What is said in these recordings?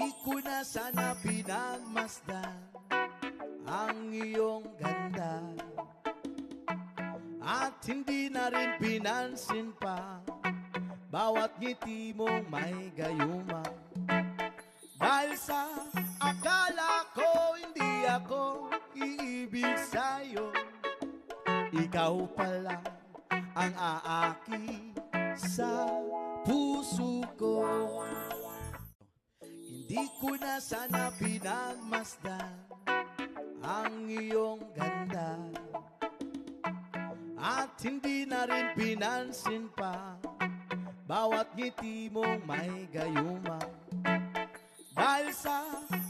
Di ko na sana pinagmasdan ang iyong ganda, at hindi na rin pinansin pa bawat ngiti mong may gayuma. Dahil sa akala ko hindi ako iibig sa'yo, ikaw pala ang aaki sa puso ko. Hindi ko na sana pinagmasdan ang iyong ganda, at hindi na rin pinansin pa bawat ngiti mong may gayuma. Dahil sa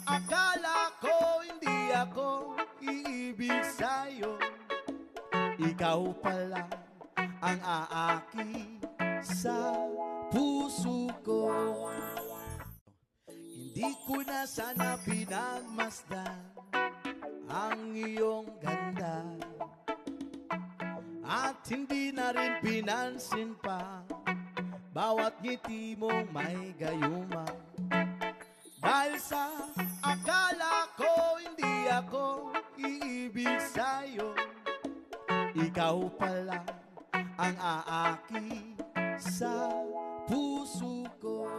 akala ko hindi ako iibig sa'yo, ikaw pala ang aaki sa puso ko. Hindi ko na sana pinagmasdan ang iyong ganda, at hindi na rin pinansin pa bawat ngiti mong may gayuma. Dahil sa akala ko hindi ako iibig sa'yo, ikaw pala ang aaki sa puso ko.